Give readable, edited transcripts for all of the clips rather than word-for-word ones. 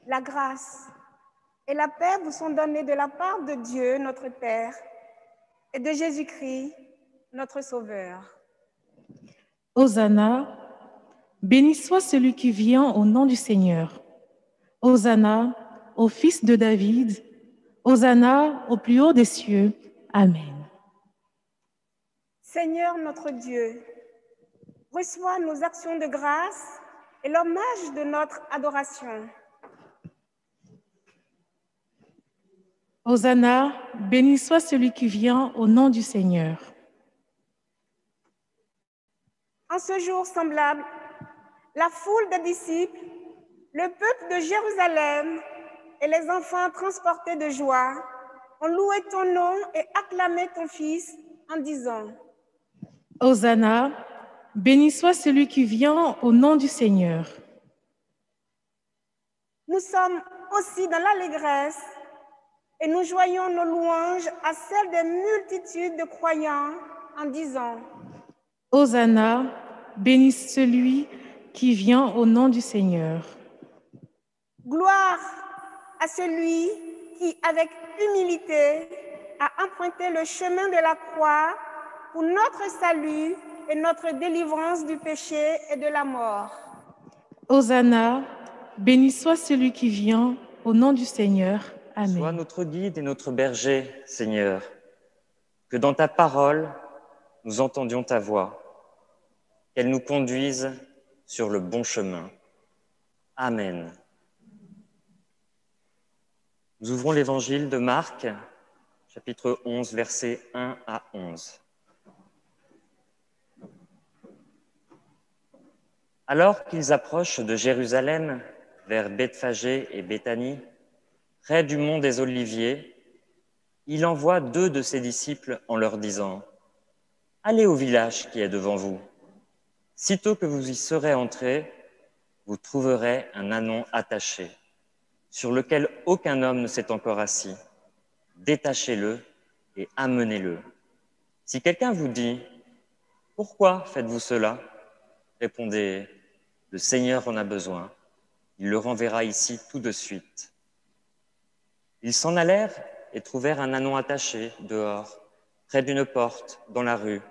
la grâce et la paix vous sont données de la part de Dieu, notre Père, et de Jésus-Christ, notre Sauveur. Hosanna, béni soit celui qui vient au nom du Seigneur. Hosanna au Fils de David. Hosanna au plus haut des cieux. Amen. Seigneur notre Dieu, reçois nos actions de grâce et l'hommage de notre adoration. Hosanna, béni soit celui qui vient au nom du Seigneur. En ce jour semblable, la foule des disciples, le peuple de Jérusalem et les enfants transportés de joie ont loué ton nom et acclamé ton Fils en disant: Hosanna, béni soit celui qui vient au nom du Seigneur. Nous sommes aussi dans l'allégresse et nous joignons nos louanges à celles des multitudes de croyants en disant: Hosanna, béni celui qui vient au nom du Seigneur. Gloire à celui qui, avec humilité, a emprunté le chemin de la croix pour notre salut et notre délivrance du péché et de la mort. Hosanna, béni soit celui qui vient au nom du Seigneur. Amen. Sois notre guide et notre berger, Seigneur, que dans ta parole, nous entendions ta voix, qu'elle nous conduise sur le bon chemin. Amen. Nous ouvrons l'évangile de Marc, chapitre 11, versets 1 à 11. Alors qu'ils approchent de Jérusalem, vers Bethphagée et Béthanie, près du mont des Oliviers, il envoie 2 de ses disciples en leur disant: « Allez au village qui est devant vous. Sitôt que vous y serez entrés, vous trouverez un ânon attaché, sur lequel aucun homme ne s'est encore assis. Détachez-le et amenez-le. Si quelqu'un vous dit: « Pourquoi faites-vous cela ?» répondez: « Le Seigneur en a besoin. Il le renverra ici tout de suite. » Ils s'en allèrent et trouvèrent un ânon attaché dehors, près d'une porte, dans la rue.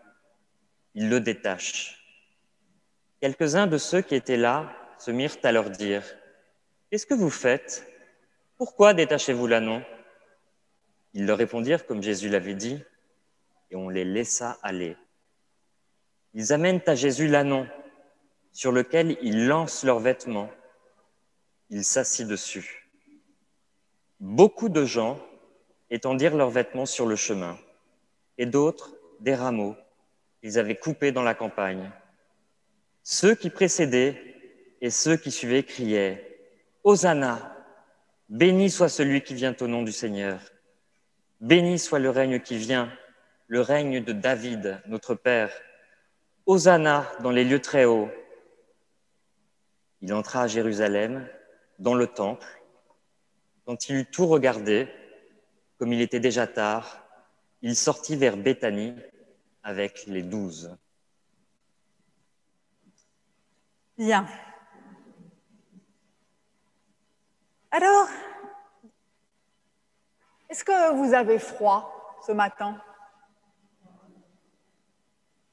Ils le détachent. Quelques-uns de ceux qui étaient là se mirent à leur dire: « Qu'est-ce que vous faites? Pourquoi détachez-vous l'ânon ?» Ils leur répondirent comme Jésus l'avait dit, et on les laissa aller. Ils amènent à Jésus l'ânon, sur lequel ils lancent leurs vêtements. Il s'assit dessus. Beaucoup de gens étendirent leurs vêtements sur le chemin, et d'autres des rameaux qu'ils avaient coupés dans la campagne. Ceux qui précédaient et ceux qui suivaient criaient: « Hosanna! Béni soit celui qui vient au nom du Seigneur. Béni soit le règne qui vient, le règne de David, notre Père. Hosanna dans les lieux très hauts. » Il entra à Jérusalem, dans le temple. Quand il eut tout regardé, comme il était déjà tard, il sortit vers Béthanie avec les 12. Bien. Alors, est-ce que vous avez froid ce matin?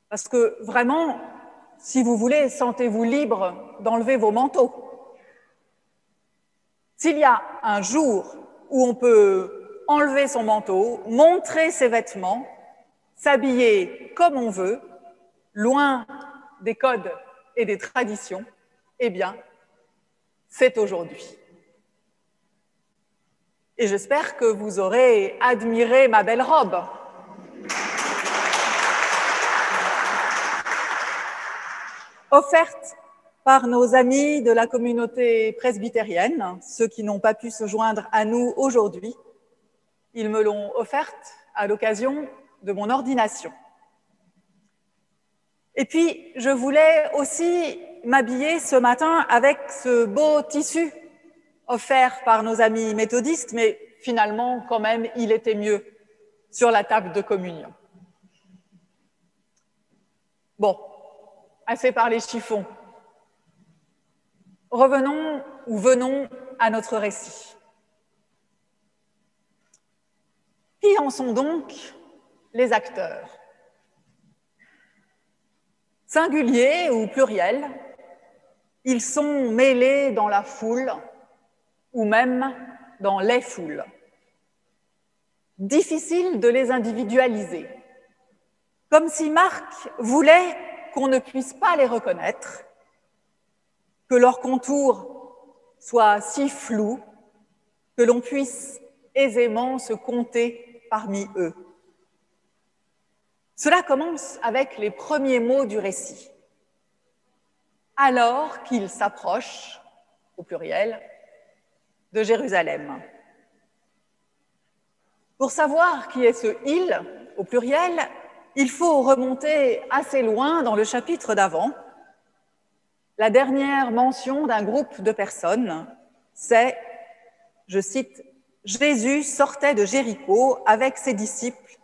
Parce que vraiment, si vous voulez, sentez-vous libre d'enlever vos manteaux. S'il y a un jour où on peut enlever son manteau, montrer ses vêtements, s'habiller comme on veut, loin des codes et des traditions, eh bien, c'est aujourd'hui. Et j'espère que vous aurez admiré ma belle robe. Offerte par nos amis de la communauté presbytérienne, ceux qui n'ont pas pu se joindre à nous aujourd'hui. Ils me l'ont offerte à l'occasion de mon ordination. Et puis, je voulais aussi m'habiller ce matin avec ce beau tissu offert par nos amis méthodistes, mais finalement, quand même, il était mieux sur la table de communion. Bon, assez parlé chiffon. Revenons ou venons à notre récit. Qui en sont donc les acteurs? Singulier ou pluriel, ils sont mêlés dans la foule ou même dans les foules. Difficile de les individualiser, comme si Marc voulait qu'on ne puisse pas les reconnaître, que leur contour soit si flou que l'on puisse aisément se compter parmi eux. Cela commence avec les premiers mots du récit. Alors qu'ils s'approchent, au pluriel, de Jérusalem. Pour savoir qui est ce « il », au pluriel, il faut remonter assez loin dans le chapitre d'avant. La dernière mention d'un groupe de personnes, c'est, je cite, « Jésus sortait de Jéricho avec ses disciples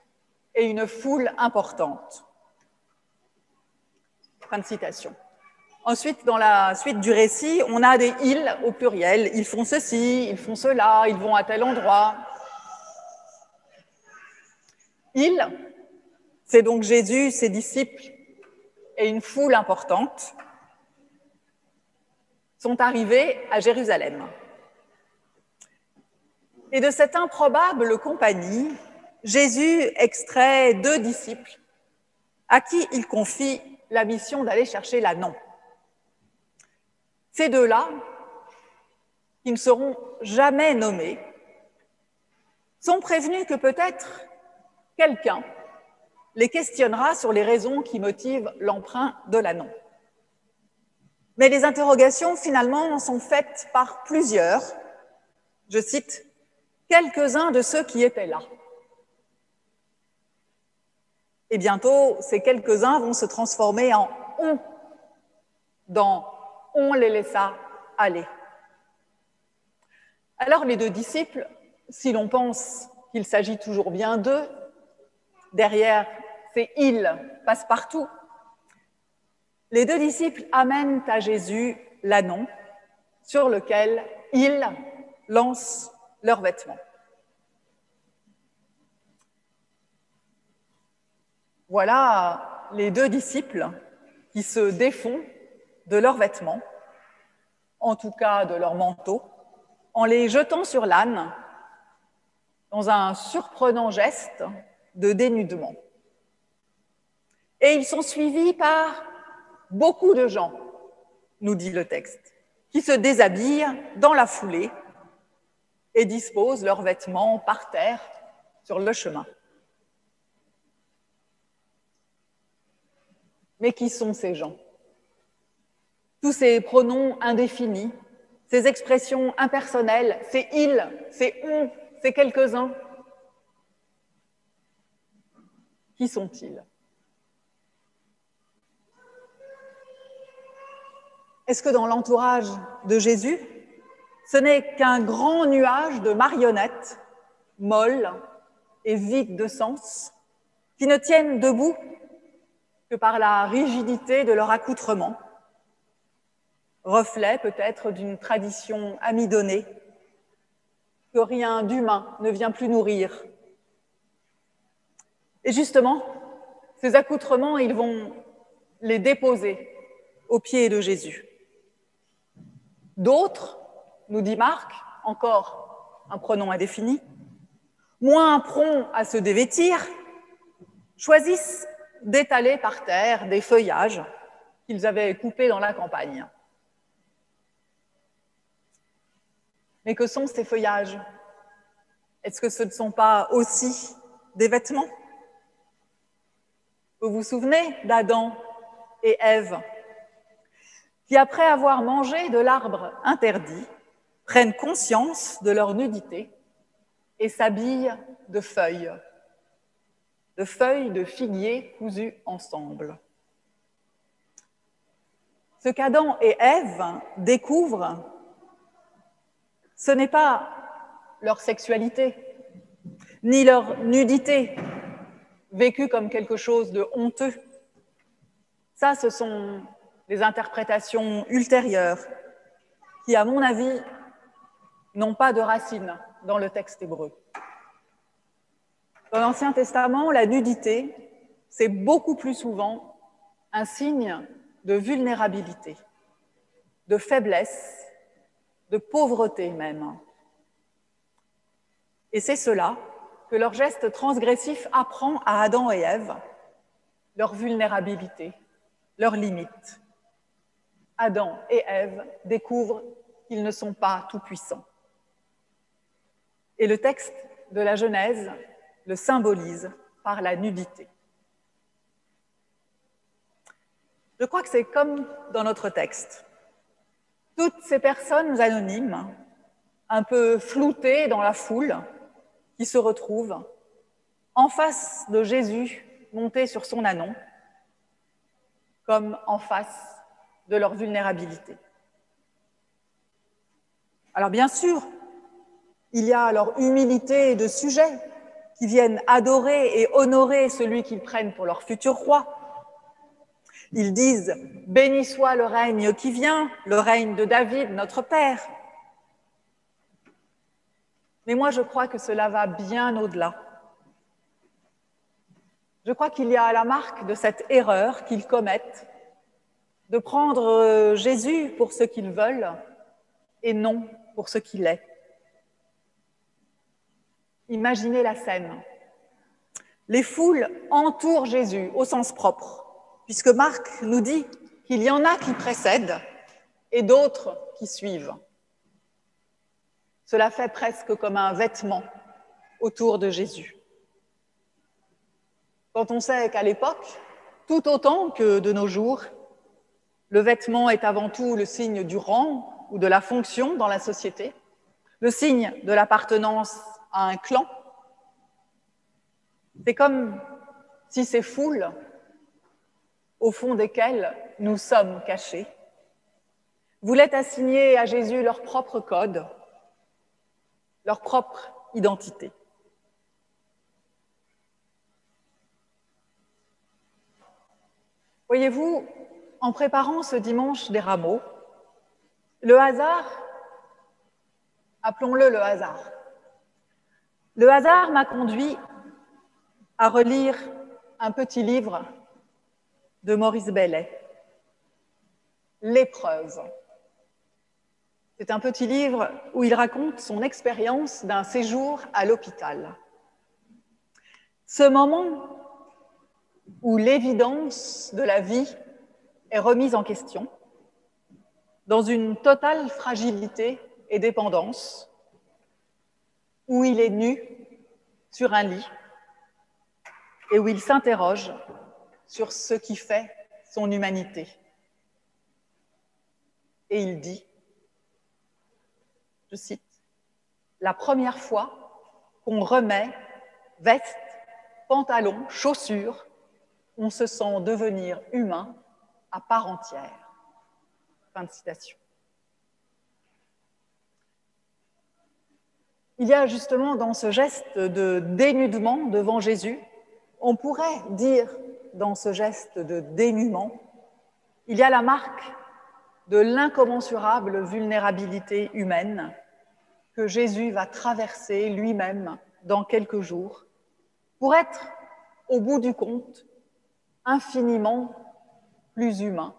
et une foule importante ». Fin de citation. Ensuite, dans la suite du récit, on a des « ils » au pluriel. Ils font ceci, ils font cela, ils vont à tel endroit. Ils, c'est donc Jésus, ses disciples et une foule importante sont arrivés à Jérusalem. Et de cette improbable compagnie, Jésus extrait 2 disciples à qui il confie la mission d'aller chercher l'ânon. Ces 2-là, qui ne seront jamais nommés, sont prévenus que peut-être quelqu'un les questionnera sur les raisons qui motivent l'emprunt de l'ânon. Mais les interrogations, finalement, sont faites par plusieurs, je cite, « quelques-uns de ceux qui étaient là ». Et bientôt, ces quelques-uns vont se transformer en « on », dans « on les laissa aller ». Alors les 2 disciples, si l'on pense qu'il s'agit toujours bien d'eux, derrière ces « ils » passe-partout, les 2 disciples amènent à Jésus l'ânon sur lequel ils lancent leurs vêtements. Voilà les 2 disciples qui se défont de leurs vêtements, en tout cas de leurs manteaux, en les jetant sur l'âne dans un surprenant geste de dénudement. Et ils sont suivis par beaucoup de gens, nous dit le texte, qui se déshabillent dans la foulée et disposent leurs vêtements par terre sur le chemin. Mais qui sont ces gens? Tous ces pronoms indéfinis, ces expressions impersonnelles, ces « ils », ces « on », ces « quelques-uns », qui sont-ils? Est-ce que dans l'entourage de Jésus, ce n'est qu'un grand nuage de marionnettes molles et vides de sens, qui ne tiennent debout que par la rigidité de leur accoutrement, reflet peut-être d'une tradition amidonnée, que rien d'humain ne vient plus nourrir? Et justement, ces accoutrements, ils vont les déposer aux pieds de Jésus. D'autres, nous dit Marc, encore un pronom indéfini, moins prompts à se dévêtir, choisissent d'étaler par terre des feuillages qu'ils avaient coupés dans la campagne. Mais que sont ces feuillages? Est-ce que ce ne sont pas aussi des vêtements? Vous vous souvenez d'Adam et Ève, qui, après avoir mangé de l'arbre interdit, prennent conscience de leur nudité et s'habillent de feuilles de figuier cousues ensemble. Ce qu'Adam et Ève découvrent, ce n'est pas leur sexualité, ni leur nudité, vécue comme quelque chose de honteux. Ça, ce sont les interprétations ultérieures qui, à mon avis, n'ont pas de racines dans le texte hébreu. Dans l'Ancien Testament, la nudité, c'est beaucoup plus souvent un signe de vulnérabilité, de faiblesse, de pauvreté même. Et c'est cela que leur geste transgressif apprend à Adam et Ève, leur vulnérabilité, leurs limites. Adam et Ève découvrent qu'ils ne sont pas tout-puissants. Et le texte de la Genèse le symbolise par la nudité. Je crois que c'est comme dans notre texte. Toutes ces personnes anonymes, un peu floutées dans la foule, qui se retrouvent en face de Jésus monté sur son ânon, comme en face de leur vulnérabilité. Alors bien sûr, il y a leur humilité de sujet, qui viennent adorer et honorer celui qu'ils prennent pour leur futur roi. Ils disent « Béni soit le règne qui vient, le règne de David, notre Père ». Mais moi, je crois que cela va bien au-delà. Je crois qu'il y a la marque de cette erreur qu'ils commettent, de prendre Jésus pour ce qu'ils veulent et non pour ce qu'il est. Imaginez la scène. Les foules entourent Jésus au sens propre, puisque Marc nous dit qu'il y en a qui précèdent et d'autres qui suivent. Cela fait presque comme un vêtement autour de Jésus. Quand on sait qu'à l'époque, tout autant que de nos jours, le vêtement est avant tout le signe du rang ou de la fonction dans la société, le signe de l'appartenance à un clan. C'est comme si ces foules, au fond desquelles nous sommes cachés, voulaient assigner à Jésus leur propre code, leur propre identité. Voyez-vous, en préparant ce dimanche des Rameaux, le hasard, appelons-le le hasard m'a conduit à relire un petit livre de Maurice Bellet, L'épreuve. C'est un petit livre où il raconte son expérience d'un séjour à l'hôpital. Ce moment où l'évidence de la vie est remise en question, dans une totale fragilité et dépendance, où il est nu sur un lit et où il s'interroge sur ce qui fait son humanité. Et il dit, je cite, « La première fois qu'on remet veste, pantalon, chaussures, on se sent devenir humain à part entière. » Fin de citation. Il y a justement dans ce geste de dénudement devant Jésus, on pourrait dire dans ce geste de dénuement, il y a la marque de l'incommensurable vulnérabilité humaine que Jésus va traverser lui-même dans quelques jours pour être, au bout du compte, infiniment plus humain,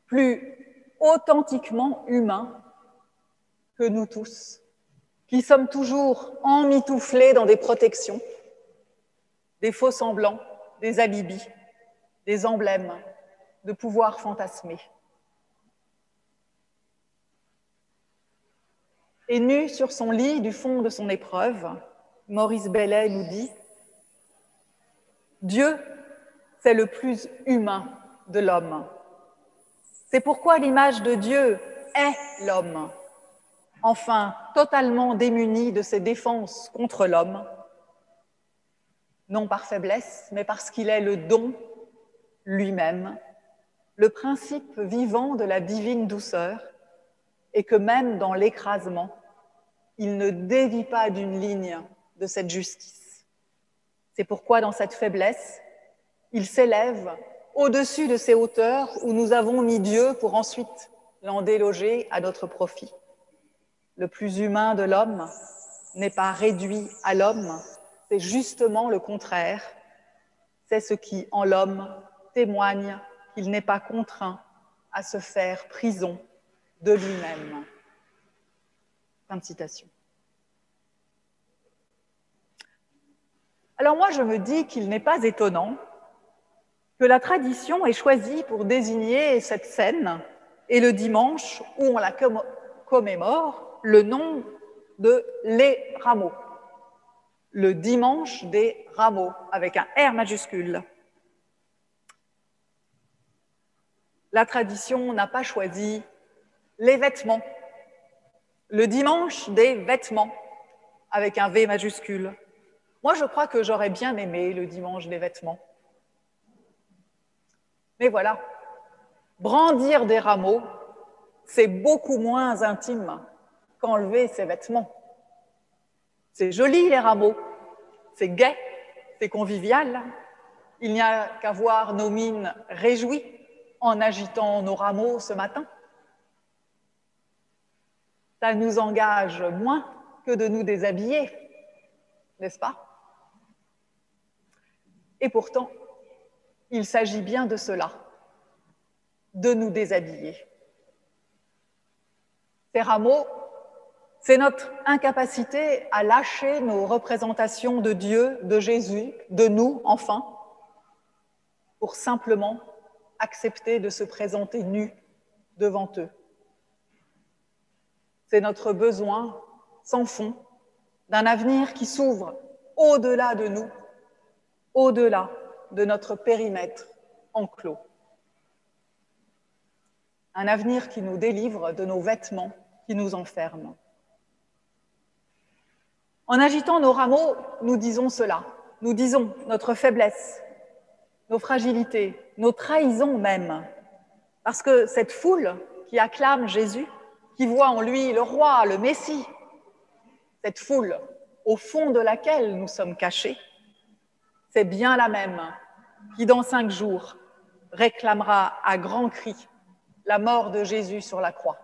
plus authentiquement humain que nous tous, qui sommes toujours emmitouflés dans des protections, des faux semblants, des alibis, des emblèmes de pouvoir fantasmé. Et nu sur son lit du fond de son épreuve, Maurice Bellet nous dit « Dieu, c'est le plus humain de l'homme. C'est pourquoi l'image de Dieu est l'homme, enfin totalement démuni de ses défenses contre l'homme, non par faiblesse, mais parce qu'il est le don lui-même, le principe vivant de la divine douceur, et que même dans l'écrasement, il ne dévie pas d'une ligne de cette justice. C'est pourquoi dans cette faiblesse, il s'élève au-dessus de ces hauteurs où nous avons mis Dieu pour ensuite l'en déloger à notre profit. le plus humain de l'homme, n'est pas réduit à l'homme, c'est justement le contraire. C'est ce qui, en l'homme, témoigne qu'il n'est pas contraint à se faire prison de lui-même. Fin de citation. Alors moi, je me dis qu'il n'est pas étonnant que la tradition ait choisi pour désigner cette scène et le dimanche où on la commémore le nom de les rameaux. Le dimanche des rameaux, avec un R majuscule. La tradition n'a pas choisi les vêtements. Le dimanche des vêtements, avec un V majuscule. Moi, je crois que j'aurais bien aimé le dimanche des vêtements. Mais voilà, brandir des rameaux, c'est beaucoup moins intime qu'enlever ses vêtements. C'est joli, les rameaux, c'est gai, c'est convivial. Il n'y a qu'à voir nos mines réjouies en agitant nos rameaux ce matin. Ça nous engage moins que de nous déshabiller, n'est-ce pas? Et pourtant, il s'agit bien de cela, de nous déshabiller. Ces rameaux, c'est notre incapacité à lâcher nos représentations de Dieu, de Jésus, de nous, enfin, pour simplement accepter de se présenter nus devant eux. C'est notre besoin sans fond d'un avenir qui s'ouvre au-delà de nous, au-delà de notre périmètre enclos. Un avenir qui nous délivre de nos vêtements qui nous enferment. En agitant nos rameaux, nous disons cela. Nous disons notre faiblesse, nos fragilités, nos trahisons même. Parce que cette foule qui acclame Jésus, qui voit en lui le roi, le Messie, cette foule au fond de laquelle nous sommes cachés, c'est bien la même qui, dans 5 jours, réclamera à grands cris la mort de Jésus sur la croix.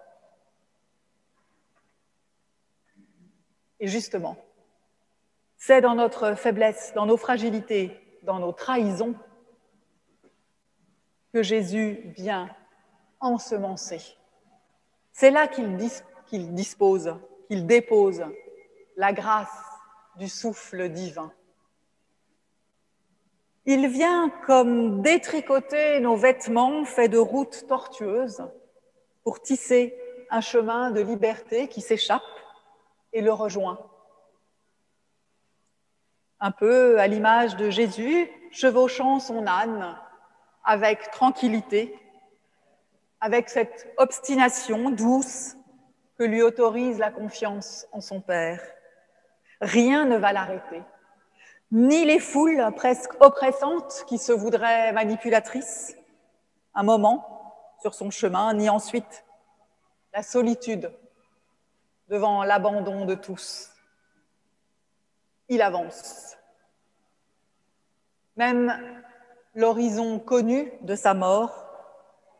Et justement, c'est dans notre faiblesse, dans nos fragilités, dans nos trahisons, que Jésus vient ensemencer. C'est là qu'il dispose, qu'il dépose la grâce du souffle divin. Il vient comme détricoter nos vêtements faits de routes tortueuses pour tisser un chemin de liberté qui s'échappe et le rejoint. Un peu à l'image de Jésus, chevauchant son âne avec tranquillité, avec cette obstination douce que lui autorise la confiance en son Père. Rien ne va l'arrêter, ni les foules presque oppressantes qui se voudraient manipulatrices, un moment sur son chemin, ni ensuite la solitude devant l'abandon de tous. Il avance. Même l'horizon connu de sa mort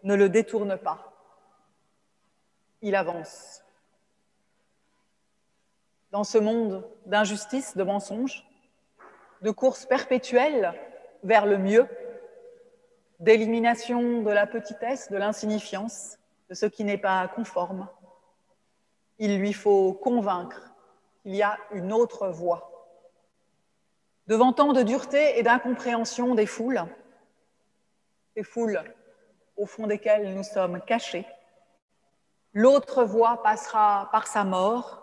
ne le détourne pas. Il avance. Dans ce monde d'injustice, de mensonges, de course perpétuelle vers le mieux, d'élimination de la petitesse, de l'insignifiance, de ce qui n'est pas conforme, il lui faut convaincre qu'il y a une autre voie. Devant tant de dureté et d'incompréhension des foules, ces foules au fond desquelles nous sommes cachés, l'autre voie passera par sa mort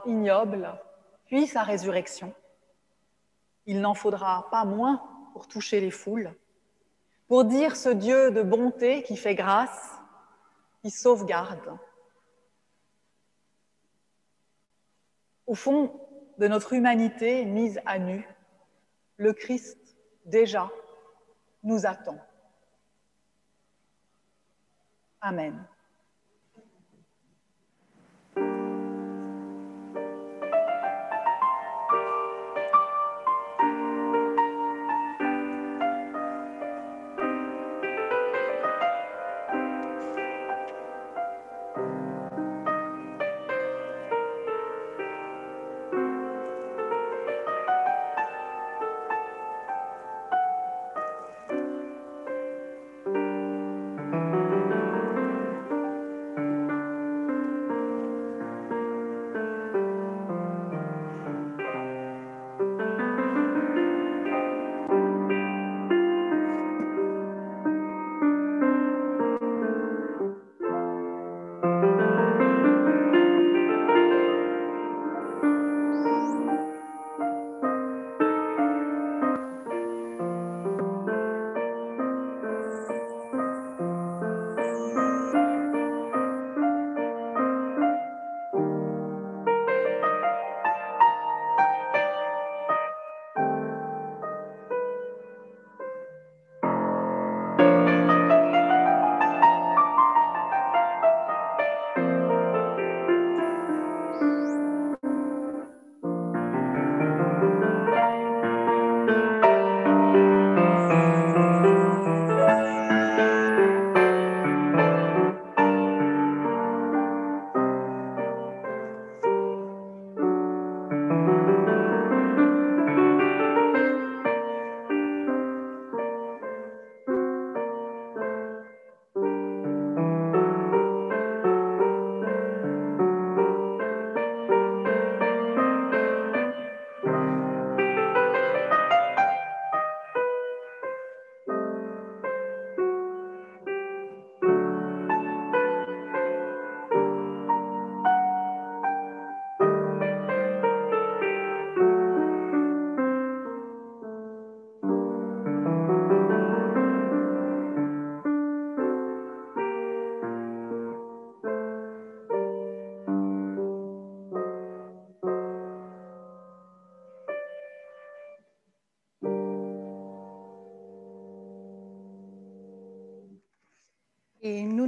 ignoble, puis sa résurrection. Il n'en faudra pas moins pour toucher les foules, pour dire ce Dieu de bonté qui fait grâce, qui sauvegarde. Au fond de notre humanité mise à nu, le Christ, déjà, nous attend. Amen.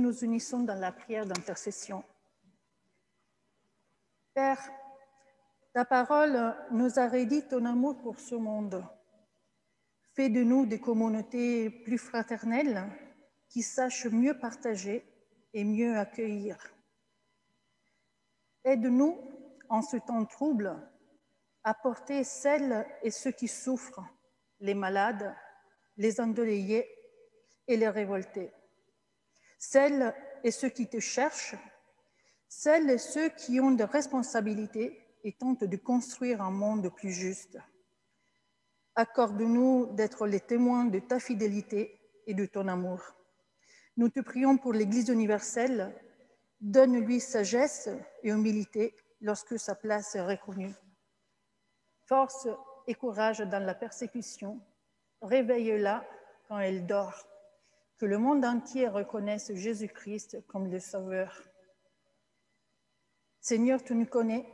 nous unissons dans la prière d'intercession. Père, ta parole nous a redit ton amour pour ce monde. Fais de nous des communautés plus fraternelles qui sachent mieux partager et mieux accueillir. Aide-nous, en ce temps trouble, à porter celles et ceux qui souffrent, les malades, les endeuillés et les révoltés. Celles et ceux qui te cherchent, celles et ceux qui ont des responsabilités et tentent de construire un monde plus juste. Accorde-nous d'être les témoins de ta fidélité et de ton amour. Nous te prions pour l'Église universelle. Donne-lui sagesse et humilité lorsque sa place est reconnue. Force et courage dans la persécution. Réveille-la quand elle dort. Que le monde entier reconnaisse Jésus-Christ comme le Sauveur. Seigneur, tu nous connais.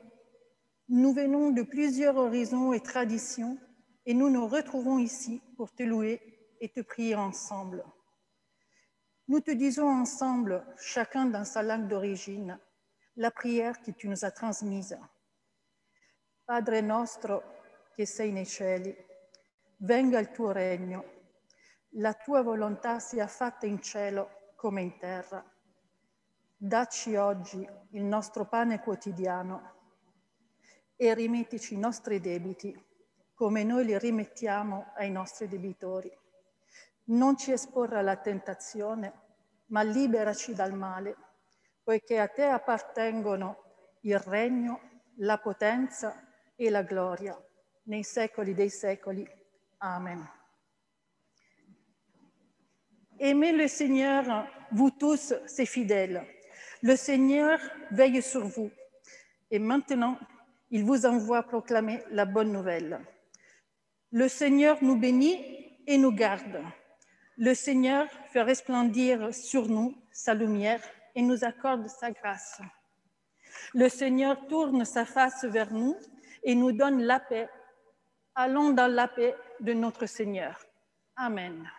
Nous venons de plusieurs horizons et traditions et nous nous retrouvons ici pour te louer et te prier ensemble. Nous te disons ensemble, chacun dans sa langue d'origine, la prière que tu nous as transmise. Padre nostro che sei nei cieli, venga il tuo regno, la tua volontà sia fatta in cielo come in terra. Dacci oggi il nostro pane quotidiano e rimettici i nostri debiti come noi li rimettiamo ai nostri debitori. Non ci esporre alla tentazione, ma liberaci dal male, poiché a te appartengono il regno, la potenza e la gloria, nei secoli dei secoli. Amen. Aimez le Seigneur, vous tous, ses fidèles. Le Seigneur veille sur vous. Et maintenant, il vous envoie proclamer la bonne nouvelle. Le Seigneur nous bénit et nous garde. Le Seigneur fait resplendir sur nous sa lumière et nous accorde sa grâce. Le Seigneur tourne sa face vers nous et nous donne la paix. Allons dans la paix de notre Seigneur. Amen.